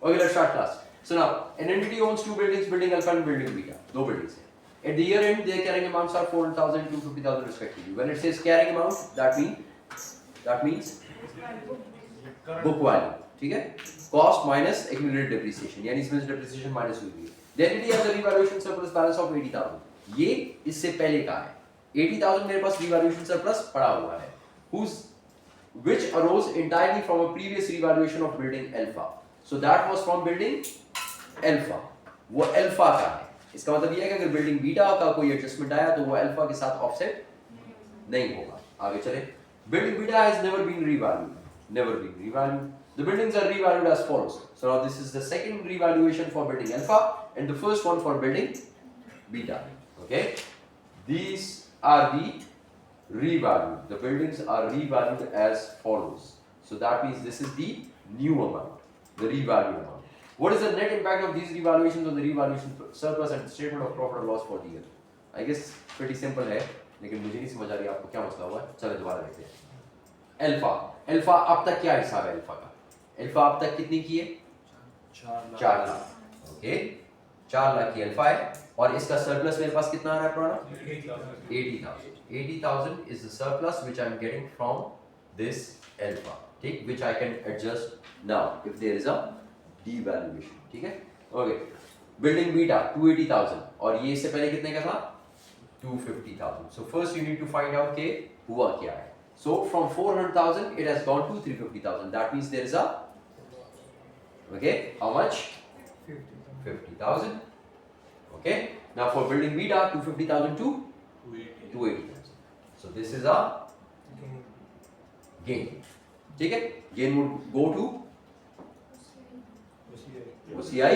Okay, let's start class. So now, an entity owns two buildings, building alpha and building beta. दो buildings हैं. At the year end, their carrying amounts are 400,000 to 50,000 respectively. When it says carrying amount, that means book value. ठीक है? Cost minus accumulated depreciation. यानी इसमें से depreciation minus हुई है. The entity has a revaluation surplus balance of 80,000. ये इससे पहले का है. 80,000 मेरे पास revaluation surplus पड़ा हुआ है. Which arose entirely from a previous revaluation of building alpha. So that was from building alpha. वो alpha का है. इसका मतलब ये है कि अगर building beta का कोई adjustment आया तो वो alpha के साथ offset नहीं होगा. आगे चले. Building beta has never been revalued. The buildings are revalued as follows. So now this is the second revaluation for building alpha and the first one for building beta. Okay. These are the revalued. The buildings are revalued as follows. So that means this is the new amount, the revalued amount. What is the net impact of these revaluations on the revaluation surplus and statement of profit or loss for the year? I guess pretty simple है, लेकिन मुझे नहीं समझ आ रही आपको क्या मसला हुआ है. चलो दोबारा देखते हैं. अल्फा अब तक क्या हिसाब है अल्फा का? अल्फा अब तक कितनी की है? 4 लाख. ओके, 4 लाख की अल्फा है और इसका सरप्लस मेरे पास कितना आ रहा है पुराना? 80,000. 80,000 is the surplus which I am getting from this alpha, ठीक, which I can adjust now if there is a devaluation. ठीक है? Okay. Building beta 280,000 और ये इससे पहले कितने का था? 250,000. So first you need to find out के हुआ क्या है. So from 400,000 it has gone to 350,000. That means there is a, okay, how much? 50,000. Okay. Now for building beta 250,000 to 280,000. So this is a gain. ठीक है? Gain would go to OCI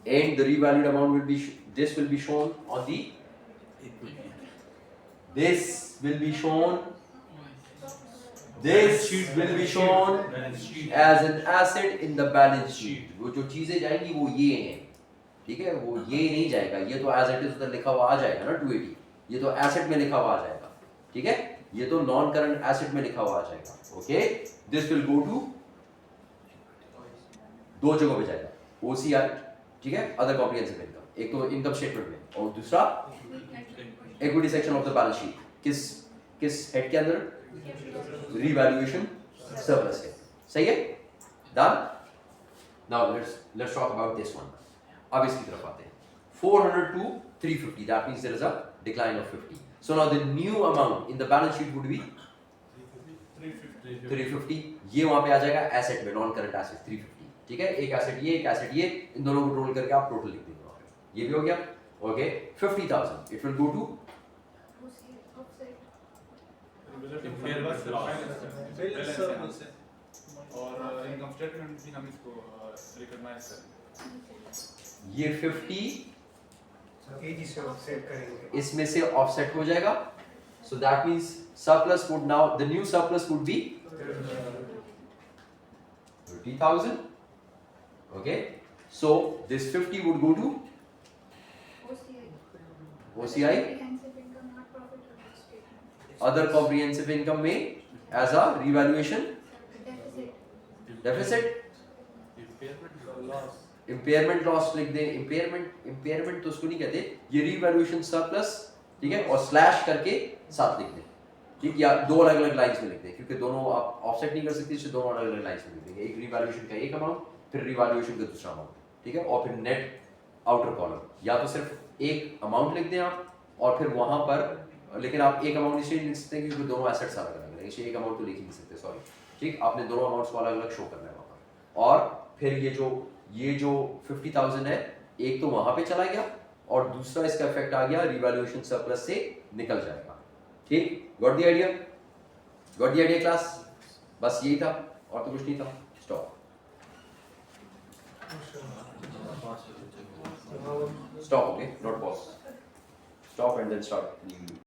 and the revalued amount will be this will be shown on the this will be shown as an asset in the balance sheet. वो जो चीजें जाएंगी वो ये हैं. ठीक है? वो ये नहीं जाएगा. ये तो as it is उधर लिखा हुआ आ जाएगा ना 280. ये तो एसेट में लिखा हुआ आ जाएगा. ठीक है? ये तो नॉन करंट एसेट में लिखा हुआ आ जाएगा. Okay, this will go to दो जगहों पे जाएगा. OCI, ठीक है, अदर कॉम्प्रिहेंसिव इनकम, एक तो इनकम स्टेटमेंट में और दूसरा equity section of the balance sheet. किस हेड के अंदर? रिवैल्यूएशन सरप्लस के. सही है? Done. Now let's talk about this one. अब इसकी तरफ आते हैं. 400 to 350, that means there is a decline of 50. So now the new amount in the balance sheet would be 350. ये वहां पे आ जाएगा एसेट में, नॉन करंट एसेट 350. ठीक है? एक एसेट ये, इन दोनों को टोटल करके आप टोटल लिख देंगे वहां पे. ये भी हो गया. Okay, 50,000 it will go to और इनकम स्टेटमेंट भी हम इसको रिकॉग्नाइज करें. ये 50 से ऑफसेट करेंगे. इसमें से ऑफसेट हो जाएगा. So that means surplus would now, the new surplus would be 30,000. Okay, so this 50 would go to OCI, other comprehensive income में as a revaluation deficit. Impairment loss लिख दे. इम्पेयरमेंट तो उसको नहीं कहते. ये रिवैल्यूएशन सरप्लस, ठीक है, और स्लैश करके साथ लिख दे. ठीक, या दो अलग अलग लाइंस में लिख दे, क्योंकि दोनों आप ऑफसेट नहीं कर सकते, इससे दोनों अलग अलग लाइंस में लिख देंगे. एक रिवैल्यूएशन का एक अमाउंट, फिर रिवैल्यूएशन का दूसरा अमाउंट. ठीक है, और फिर नेट आउटर कॉलम. या तो सिर्फ एक अमाउंट लिख दें आप और फिर वहां पर, लेकिन आप एक अमाउंट इसलिए लिख सकते हैं क्योंकि दोनों एसेट्स अलग अलग हैं, इसलिए एक अमाउंट तो लिख ही नहीं सकते. सॉरी. ठीक, आपने दोनों अमाउंट्स को अलग अलग शो करना है वहां पर. और फिर ये जो 50,000 है, एक तो वहां पे चला गया और दूसरा इसका इफेक्ट आ गया रिवैल्यूएशन सरप्लस से निकल जाएगा. ठीक, गॉट द आइडिया क्लास? बस यही था और तो कुछ नहीं था. Stop. Okay, not pause. Stop and then start.